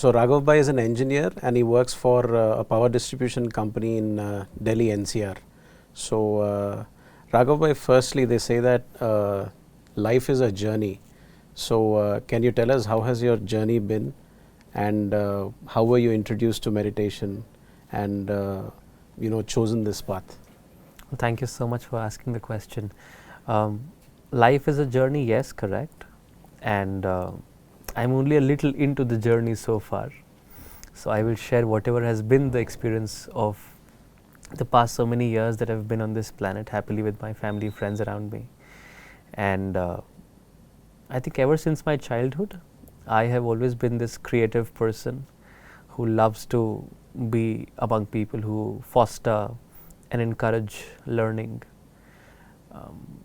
So Raghav Bhai is an engineer and he works for a power distribution company in Delhi NCR. So Raghav Bhai, firstly they say that life is a journey. So can you tell us how has your journey been, and how were you introduced to meditation and chosen this path? Well, thank you so much for asking the question. Life is a journey, yes, correct. And I'm only a little into the journey so far. So I will share whatever has been the experience of the past so many years that I've been on this planet happily with my family, friends around me. And I think ever since my childhood, I have always been this creative person who loves to be among people who foster and encourage learning.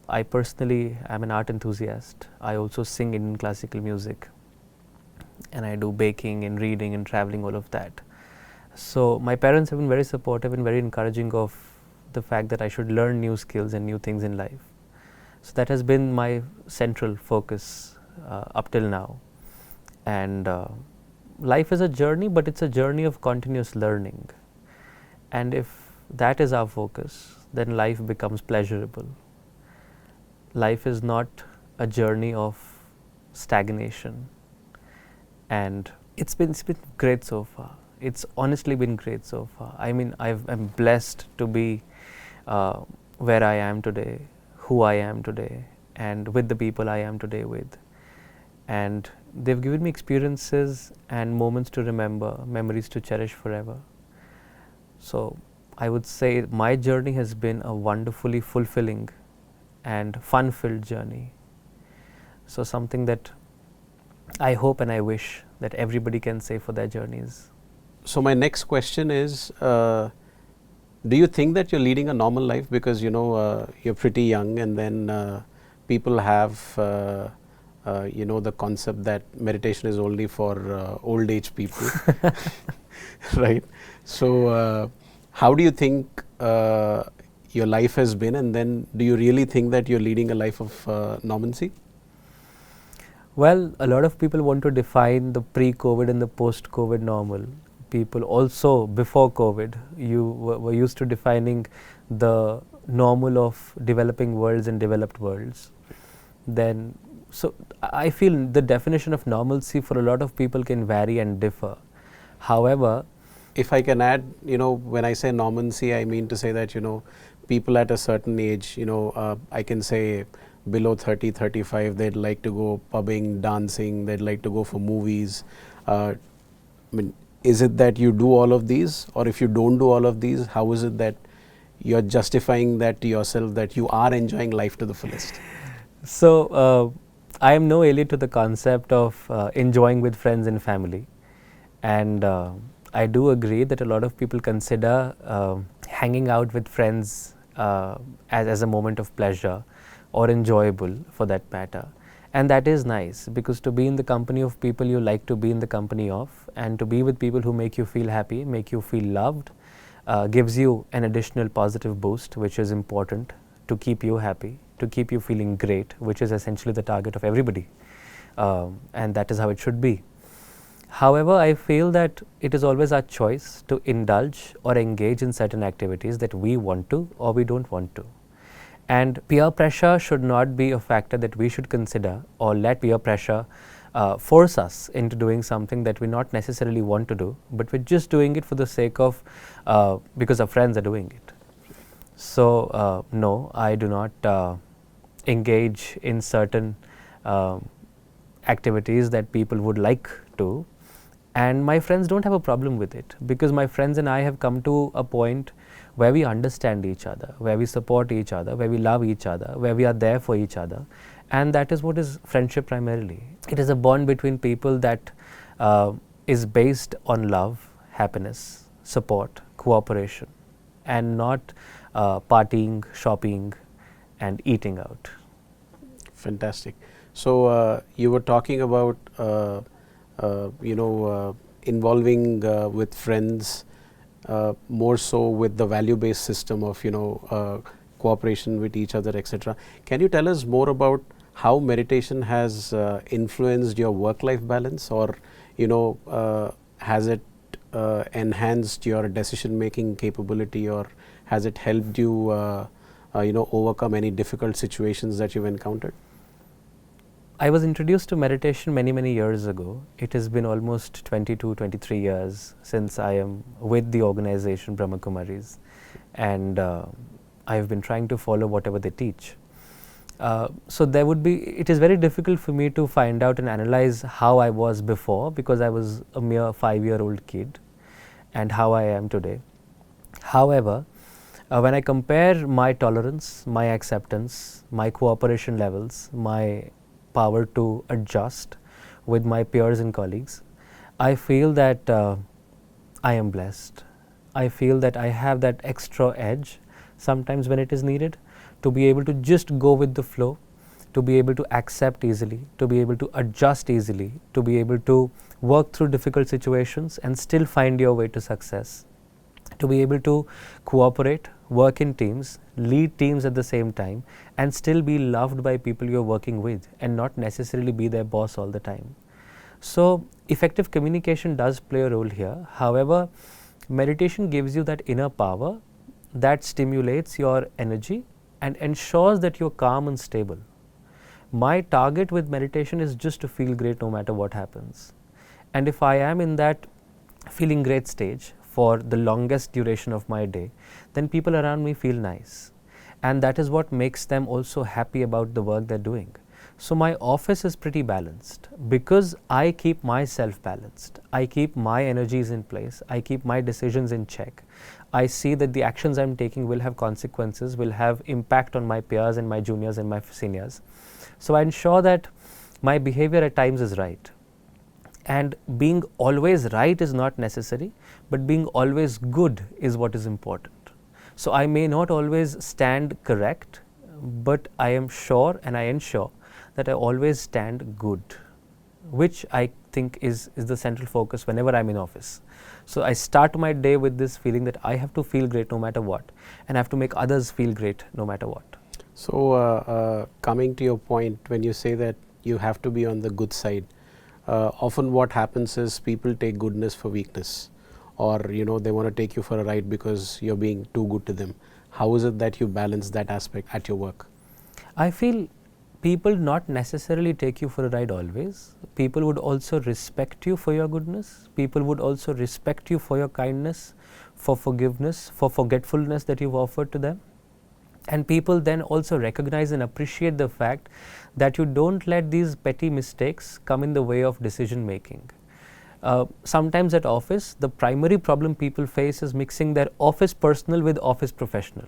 I personally am an art enthusiast. I also sing Indian classical music, and I do baking and reading and traveling, all of that. So my parents have been very supportive and very encouraging of the fact that I should learn new skills and new things in life. So that has been my central focus up till now. And life is a journey, but it's a journey of continuous learning. And if that is our focus, then life becomes pleasurable. Life is not a journey of stagnation. And it's been great so far. It's honestly been great so far. I mean, I'm blessed to be where I am today, who I am today, and with the people I am today with. And they've given me experiences and moments to remember, memories to cherish forever. So I would say my journey has been a wonderfully fulfilling and fun-filled journey. So something that I hope and I wish that everybody can say for their journeys. So my next question is, do you think that you're leading a normal life? Because you're pretty young, and then people have the concept that meditation is only for old age people, right? So how do you think your life has been, and then do you really think that you're leading a life of normalcy? Well, a lot of people want to define the pre-COVID and the post-COVID normal. People also before COVID, you were used to defining the normal of developing worlds and developed worlds. Then, so I feel the definition of normalcy for a lot of people can vary and differ. However, if I can add, when I say normalcy, I mean to say that, people at a certain age, I can say below 30, 35, they'd like to go pubbing, dancing, they'd like to go for movies. I mean, is it that you do all of these, or if you don't do all of these, how is it that you're justifying that to yourself that you are enjoying life to the fullest? So I am no alien to the concept of enjoying with friends and family, and I do agree that a lot of people consider hanging out with friends as a moment of pleasure or enjoyable for that matter. And that is nice, because to be in the company of people you like to be in the company of, and to be with people who make you feel happy, make you feel loved, gives you an additional positive boost, which is important to keep you happy, to keep you feeling great, which is essentially the target of everybody. And that is how it should be. However, I feel that it is always our choice to indulge or engage in certain activities that we want to or we don't want to. And peer pressure should not be a factor that we should consider, or let peer pressure force us into doing something that we not necessarily want to do, but we're just doing it for the sake of, because our friends are doing it. So no, I do not engage in certain activities that people would like to, and my friends don't have a problem with it, because my friends and I have come to a point where we understand each other, where we support each other, where we love each other, where we are there for each other. And that is what is friendship primarily. It is a bond between people that is based on love, happiness, support, cooperation, and not partying, shopping, and eating out. Fantastic. So you were talking about involving with friends, more so with the value-based system of cooperation with each other, etc. Can you tell us more about how meditation has influenced your work-life balance, or has it enhanced your decision making capability, or has it helped you overcome any difficult situations that you've encountered? I was introduced to meditation many years ago. It has been almost 22, 23 years since I am with the organization Brahma Kumaris, and I have been trying to follow whatever they teach. So it is very difficult for me to find out and analyze how I was before, because I was a mere 5-year-old kid, and how I am today. However, when I compare my tolerance, my acceptance, my cooperation levels, my power to adjust with my peers and colleagues, I feel that I am blessed. I feel that I have that extra edge sometimes when it is needed, to be able to just go with the flow, to be able to accept easily, to be able to adjust easily, to be able to work through difficult situations and still find your way to success, to be able to cooperate, work in teams, lead teams at the same time, and still be loved by people you're working with, and not necessarily be their boss all the time. So effective communication does play a role here. However, meditation gives you that inner power that stimulates your energy and ensures that you're calm and stable. My target with meditation is just to feel great no matter what happens. And if I am in that feeling great stage for the longest duration of my day, then people around me feel nice. And that is what makes them also happy about the work they're doing. So my office is pretty balanced because I keep myself balanced. I keep my energies in place. I keep my decisions in check. I see that the actions I'm taking will have consequences, will have impact on my peers and my juniors and my seniors. So I ensure that my behavior at times is right. And being always right is not necessary, but being always good is what is important. So I may not always stand correct, but I am sure and I ensure that I always stand good, which I think is the central focus whenever I'm in office. So I start my day with this feeling that I have to feel great no matter what, and I have to make others feel great no matter what. So coming to your point, when you say that you have to be on the good side, often what happens is people take goodness for weakness, or they want to take you for a ride because you're being too good to them. How is it that you balance that aspect at your work? I feel people not necessarily take you for a ride always. People would also respect you for your goodness. People would also respect you for your kindness, for forgiveness, for forgetfulness that you've offered to them. And people then also recognize and appreciate the fact that you don't let these petty mistakes come in the way of decision making. Sometimes at office, the primary problem people face is mixing their office personal with office professional.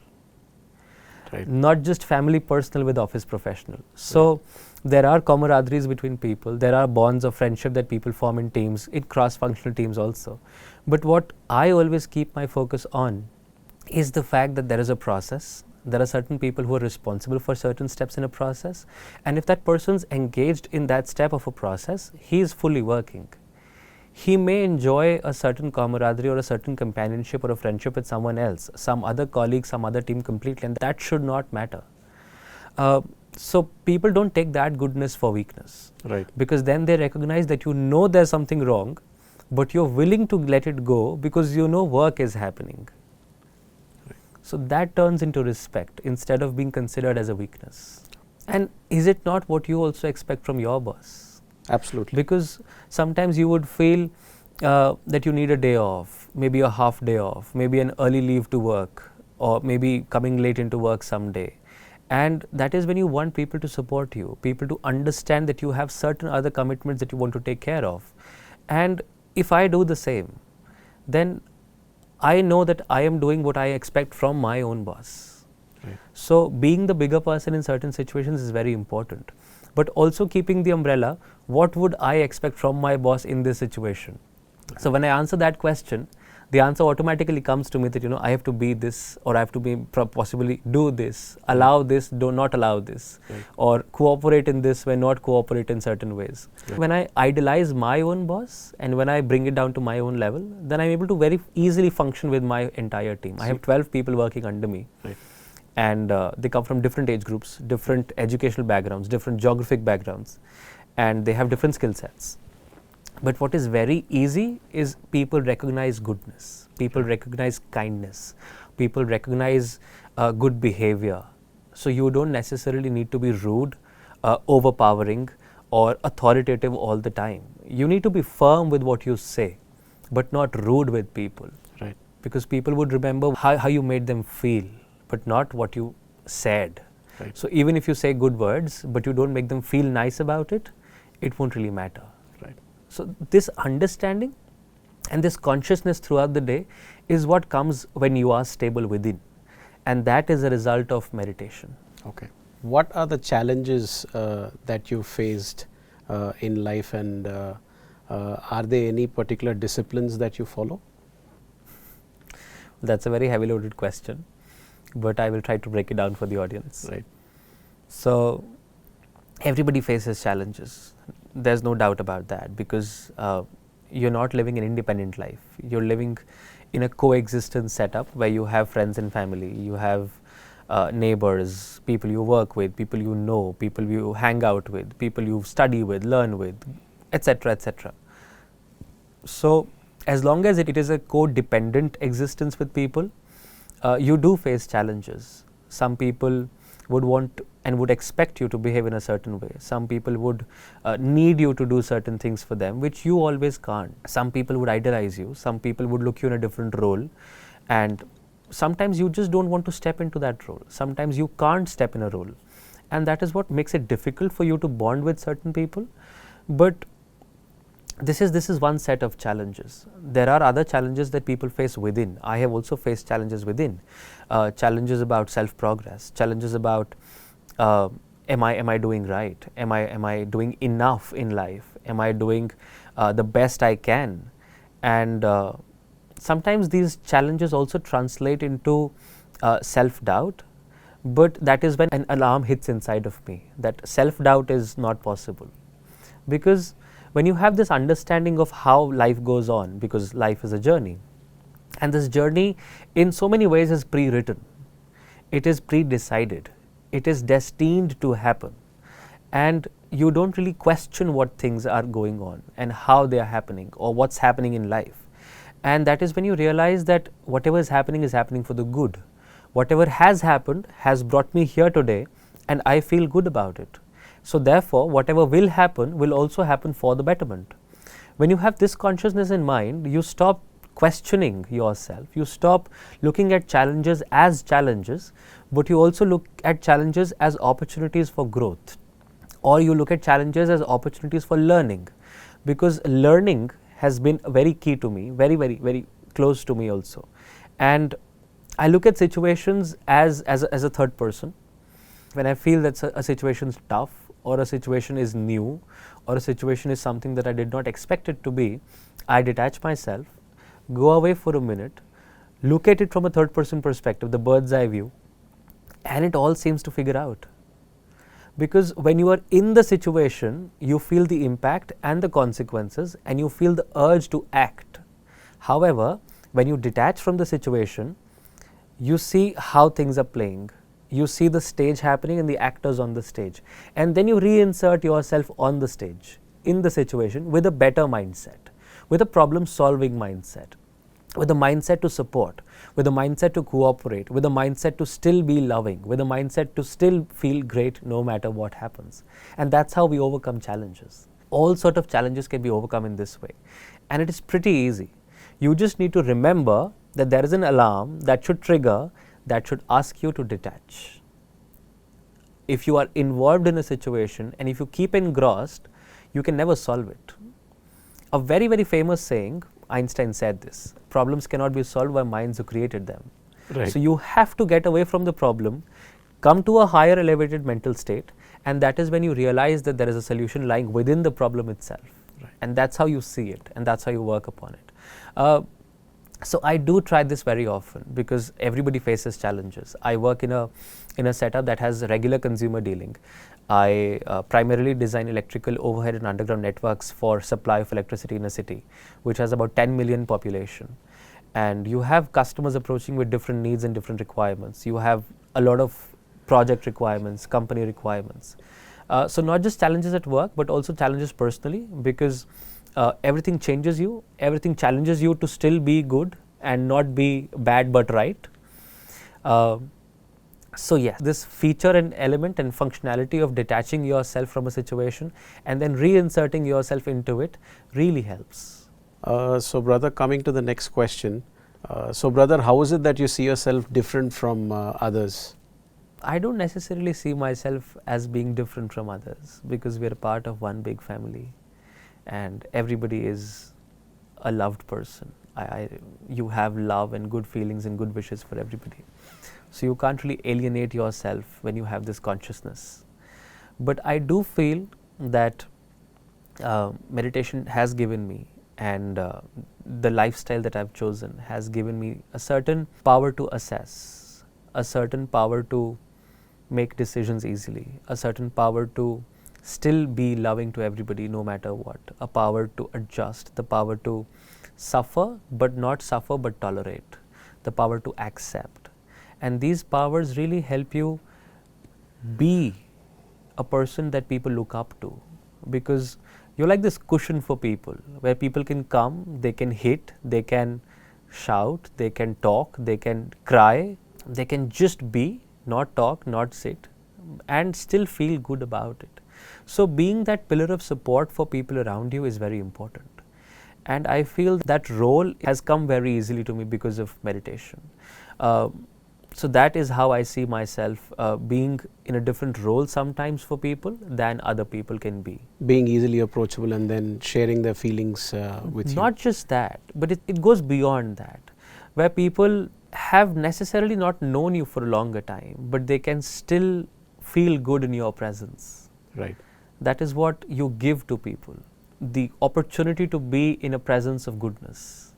Right. Not just family personal with office professional. So right. There are camaraderies between people, there are bonds of friendship that people form in teams, in cross-functional teams also. But what I always keep my focus on is the fact that there is a process. There are certain people who are responsible for certain steps in a process, and if that person's engaged in that step of a process, he is fully working. He may enjoy a certain camaraderie or a certain companionship or a friendship with someone else, some other colleague, some other team completely, and that should not matter. So people don't take that goodness for weakness. Right. Because then they recognize that there's something wrong, but you're willing to let it go because work is happening. Right. So that turns into respect instead of being considered as a weakness. And is it not what you also expect from your boss? Absolutely. Because sometimes you would feel that you need a day off, maybe a half day off, maybe an early leave to work, or maybe coming late into work someday. And that is when you want people to support you, people to understand that you have certain other commitments that you want to take care of. And if I do the same, then I know that I am doing what I expect from my own boss. Right. So being the bigger person in certain situations is very important. But also keeping the umbrella, what would I expect from my boss in this situation? Right. So when I answer that question, the answer automatically comes to me that I have to be this, or I have to be possibly do this, allow this, do not allow this, right. Or cooperate in this when not cooperate in certain ways. Right. When I idolize my own boss and when I bring it down to my own level, then I'm able to very easily function with my entire team. I have 12 people working under me. Right. And they come from different age groups, different educational backgrounds, different geographic backgrounds, and they have different skill sets. But what is very easy is people recognize goodness, people recognize kindness, people recognize good behavior. So you don't necessarily need to be rude, overpowering, or authoritative all the time. You need to be firm with what you say, but not rude with people. Right. Because people would remember how you made them feel, but not what you said. Right. So even if you say good words, but you don't make them feel nice about it, it won't really matter. Right. So this understanding and this consciousness throughout the day is what comes when you are stable within. And that is a result of meditation. Okay. What are the challenges that you faced in life, and are there any particular disciplines that you follow? That's a very heavy loaded question, but I will try to break it down for the audience. Right. So everybody faces challenges. There's no doubt about that, because you're not living an independent life. You're living in a coexistence setup where you have friends and family, you have neighbors, people you work with, people you know, people you hang out with, people you study with, learn with, etc., etc. So as long as it is a codependent existence with people, you do face challenges. Some people would want and would expect you to behave in a certain way. Some people would need you to do certain things for them, which you always can't. Some people would idolize you. Some people would look you in a different role. And sometimes you just don't want to step into that role. Sometimes you can't step in a role. And that is what makes it difficult for you to bond with certain people. But this is one set of challenges. There are other challenges that people face within. I have also faced challenges within. Challenges about self-progress, challenges about am I doing right? Am I doing enough in life? Am I doing the best I can? And sometimes these challenges also translate into self-doubt, but that is when an alarm hits inside of me that self-doubt is not possible. Because when you have this understanding of how life goes on, because life is a journey, and this journey in so many ways is pre-written, it is pre-decided, it is destined to happen, and you don't really question what things are going on and how they are happening or what's happening in life. And that is when you realize that whatever is happening for the good. Whatever has happened has brought me here today, and I feel good about it. So therefore, whatever will happen will also happen for the betterment. When you have this consciousness in mind, you stop questioning yourself, you stop looking at challenges as challenges, but you also look at challenges as opportunities for growth, or you look at challenges as opportunities for learning, because learning has been very key to me, very close to me also. And I look at situations as a third person. When I feel that a situation is tough, or a situation is new, or a situation is something that I did not expect it to be, I detach myself, go away for a minute, look at it from a third person perspective, the bird's eye view, and it all seems to figure out. Because when you are in the situation, you feel the impact and the consequences, and you feel the urge to act. However, when you detach from the situation, you see how things are playing. You see the stage happening and the actors on the stage, and then you reinsert yourself on the stage in the situation with a better mindset, with a problem solving mindset, with a mindset to support, with a mindset to cooperate, with a mindset to still be loving, with a mindset to still feel great no matter what happens. And that's how we overcome challenges. All sort of challenges can be overcome in this way, and it is pretty easy. You just need to remember that there is an alarm that should trigger, that should ask you to detach. If you are involved in a situation and if you keep engrossed, you can never solve it. A very famous saying, Einstein said this: problems cannot be solved by minds who created them. Right. So you have to get away from the problem, come to a higher elevated mental state, and that is when you realize that there is a solution lying within the problem itself. Right. And that's how you see it, and that's how you work upon it. So I do try this very often, because everybody faces challenges. I work in a setup that has regular consumer dealing. I primarily design electrical overhead and underground networks for supply of electricity in a city, which has about 10 million population. And you have customers approaching with different needs and different requirements. You have a lot of project requirements, company requirements. So not just challenges at work, but also challenges personally, because everything changes you, everything challenges you to still be good and not be bad but right. So yes, this feature and element and functionality of detaching yourself from a situation and then reinserting yourself into it really helps. So brother, coming to the next question. So brother, how is it that you see yourself different from others? I don't necessarily see myself as being different from others, because we are part of one big family and everybody is a loved person. You have love and good feelings and good wishes for everybody. So you can't really alienate yourself when you have this consciousness. But I do feel that meditation has given me, and the lifestyle that I've chosen has given me a certain power to assess, a certain power to make decisions easily, a certain power to still be loving to everybody no matter what, a power to adjust, the power to suffer but not suffer but tolerate, the power to accept. And these powers really help you be a person that people look up to, because you're like this cushion for people where people can come, they can hit, they can shout, they can talk, they can cry, they can just be, not talk, not sit, and still feel good about it. So being that pillar of support for people around you is very important. And I feel that role has come very easily to me because of meditation. So that is how I see myself being in a different role sometimes for people than other people can be. Being easily approachable and then sharing their feelings with you. Not just that, but it goes beyond that, where people have necessarily not known you for a longer time, but they can still feel good in your presence. Right. That is what you give to people, the opportunity to be in a presence of goodness,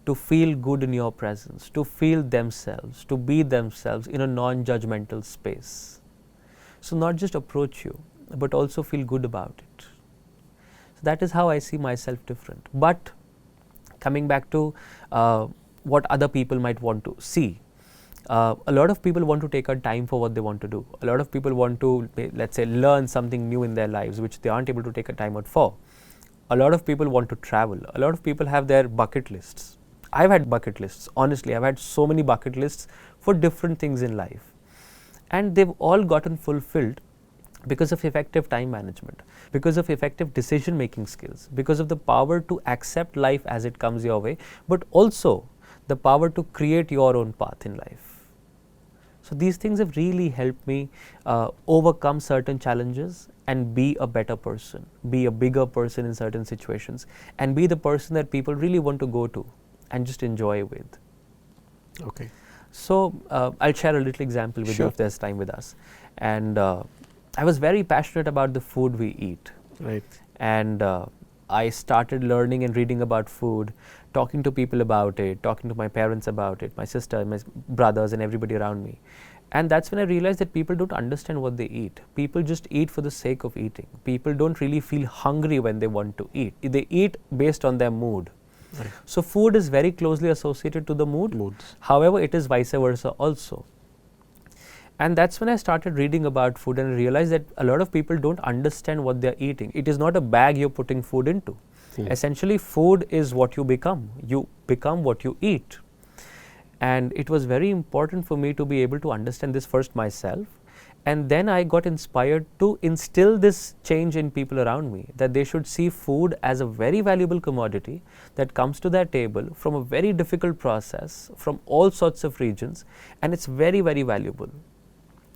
to feel good in your presence, to feel themselves, to be themselves in a non-judgmental space. So not just approach you, but also feel good about it. So that is how I see myself different. But coming back to what other people might want to see, a lot of people want to take a time for what they want to do. A lot of people want to, let's say, learn something new in their lives, which they aren't able to take a time out for. A lot of people want to travel. A lot of people have their bucket lists. I've had bucket lists. Honestly, I've had so many bucket lists for different things in life. And they've all gotten fulfilled because of effective time management, because of effective decision-making skills, because of the power to accept life as it comes your way, but also the power to create your own path in life. So these things have really helped me overcome certain challenges and be a better person, be a bigger person in certain situations, and be the person that people really want to go to and just enjoy with. Okay. So I'll share a little example with you if there's time with us. And I was very passionate about the food we eat. Right. And I started learning and reading about food, talking to people about it, talking to my parents about it, my sister, my brothers and everybody around me. And that's when I realized that people don't understand what they eat. People just eat for the sake of eating. People don't really feel hungry when they want to eat. They eat based on their mood. Right. So food is very closely associated to the mood. Moods. However, it is vice versa also. And that's when I started reading about food and realized that a lot of people don't understand what they're eating. It is not a bag you're putting food into. Essentially, food is what you become. You become what you eat. And it was very important for me to be able to understand this first myself. And then I got inspired to instill this change in people around me, that they should see food as a very valuable commodity that comes to their table from a very difficult process from all sorts of regions, and it's very, very valuable.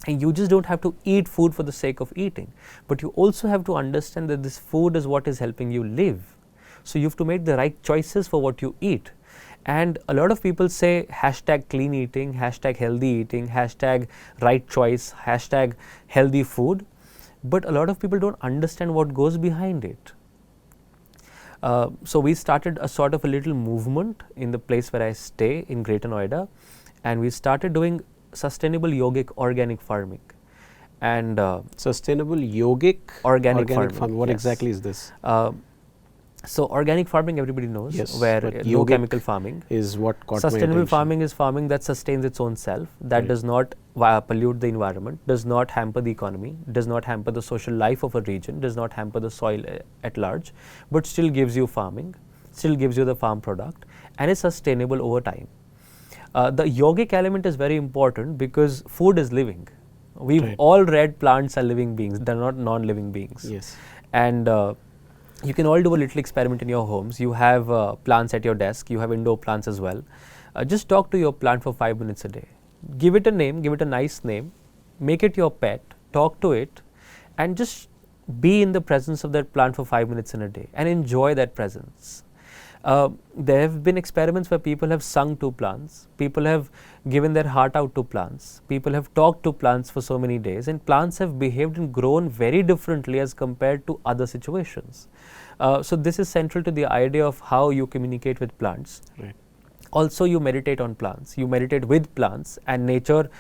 And you just don't have to eat food for the sake of eating, but you also have to understand that this food is what is helping you live. So you have to make the right choices for what you eat. And a lot of people say hashtag clean eating, hashtag healthy eating, hashtag right choice, hashtag healthy food. But a lot of people don't understand what goes behind it. So we started a sort of a little movement in the place where I stay in Greater Noida. And we started doing sustainable yogic organic farming. And sustainable yogic organic farming. What yes. exactly is this? So organic farming, everybody knows, Yes, where but no yogic chemical farming. is what caught my Sustainable attention. farming is farming that sustains its own self, that Right. does not pollute the environment, does not hamper the economy, does not hamper the social life of a region, does not hamper the soil at large, but still gives you farming, still gives you the farm product, and is sustainable over time. The yogic element is very important because food is living. We've Right. all read plants are living beings, they're not non-living beings. Yes. And you can all do a little experiment in your homes. You have plants at your desk, you have indoor plants as well. Just talk to your plant for 5 minutes a day. Give it a name, give it a nice name, make it your pet, talk to it, and just be in the presence of that plant for 5 minutes in a day and enjoy that presence. There have been experiments where people have sung to plants, people have given their heart out to plants, people have talked to plants for so many days, and plants have behaved and grown very differently as compared to other situations. So this is central to the idea of how you communicate with plants. Right. Also, you meditate on plants, you meditate with plants, and nature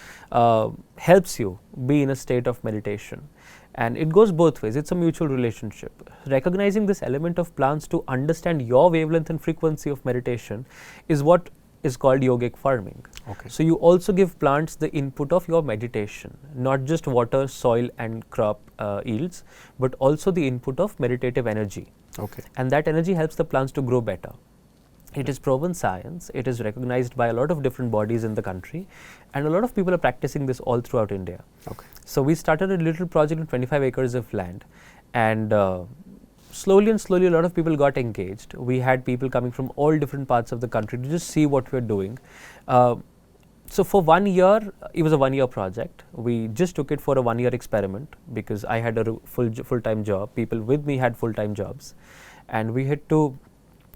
helps you be in a state of meditation. And it goes both ways, it's a mutual relationship. Recognizing this element of plants to understand your wavelength and frequency of meditation is what is called yogic farming. Okay. So you also give plants the input of your meditation, not just water, soil and crop yields, but also the input of meditative energy. Okay. And that energy helps the plants to grow better. It is proven science, it is recognized by a lot of different bodies in the country, and a lot of people are practicing this all throughout India. Okay. So we started a little project on 25 acres of land, and slowly and slowly a lot of people got engaged. We had people coming from all different parts of the country to just see what we're doing. So for 1 year, it was a 1 year project. We just took it for a 1 year experiment because I had a full-time job. People with me had full-time jobs, and we had to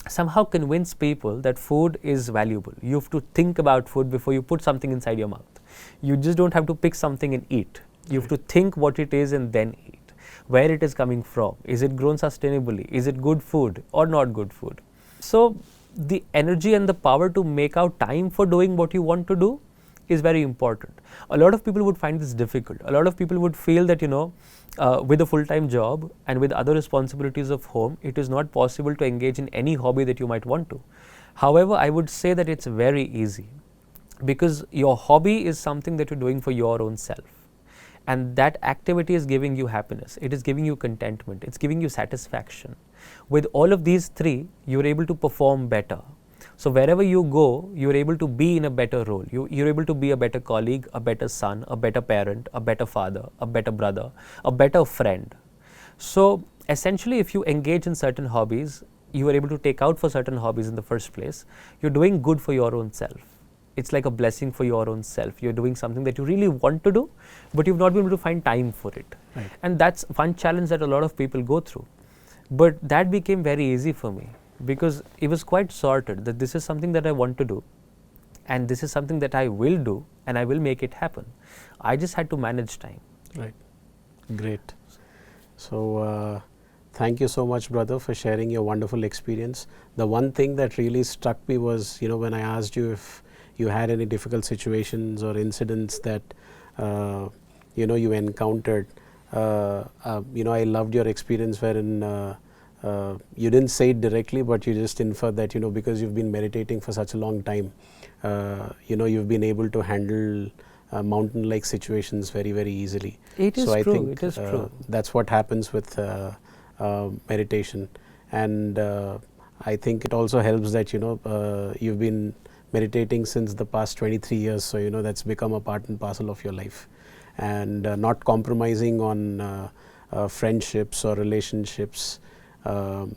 somehow convince people that food is valuable. You have to think about food before you put something inside your mouth. You just don't have to pick something and eat. You have to think what it is and then eat. Where it is coming from. Is it grown sustainably? Is it good food or not good food? So the energy and the power to make out time for doing what you want to do is very important. A lot of people would find this difficult. A lot of people would feel that, with a full-time job and with other responsibilities of home, it is not possible to engage in any hobby that you might want to. However, I would say that it's very easy because your hobby is something that you're doing for your own self. And that activity is giving you happiness, it is giving you contentment, it's giving you satisfaction. With all of these three, you're able to perform better. So wherever you go, you're able to be in a better role. You're able to be a better colleague, a better son, a better parent, a better father, a better brother, a better friend. So essentially, if you engage in certain hobbies, you are able to take out for certain hobbies in the first place, you're doing good for your own self. It's like a blessing for your own self. You're doing something that you really want to do, but you've not been able to find time for it. Right. And that's one challenge that a lot of people go through. But that became very easy for me because it was quite sorted that this is something that I want to do and this is something that I will do and I will make it happen. I just had to manage time. Right. Great. So, thank you so much, brother, for sharing your wonderful experience. The one thing that really struck me was, when I asked you if you had any difficult situations or incidents that, you encountered. I loved your experience wherein you didn't say it directly, but you just inferred that, because you've been meditating for such a long time, you've been able to handle mountain-like situations very, very easily. It is so true. I think it is true. That's what happens with meditation. And I think it also helps that, you've been meditating since the past 23 years. So, that's become a part and parcel of your life. And not compromising on friendships or relationships, or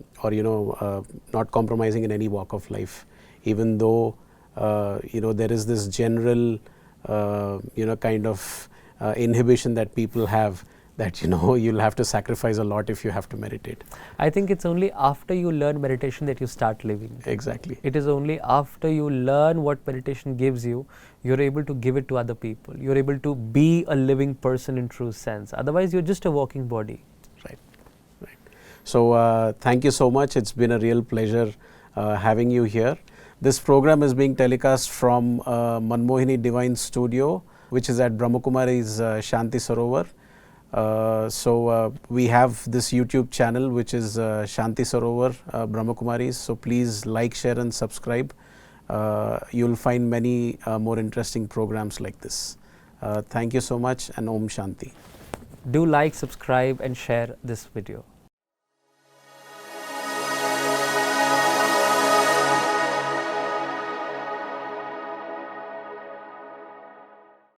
not compromising in any walk of life, even though there is this general kind of inhibition that people have, that you'll have to sacrifice a lot if you have to meditate. I think it's only after you learn meditation that you start living. Exactly. It is only after you learn what meditation gives you, you're able to give it to other people. You're able to be a living person in true sense. Otherwise, you're just a walking body. Right. Right. So, thank you so much. It's been a real pleasure having you here. This program is being telecast from Manmohini Divine Studio, which is at Brahmakumari's Shanti Sarovar. We have this YouTube channel which is Shanti Sarovar Brahmakumaris. So please like, share and subscribe. You'll find many more interesting programs like this. Thank you so much, and Om Shanti. Do like, subscribe and share this video.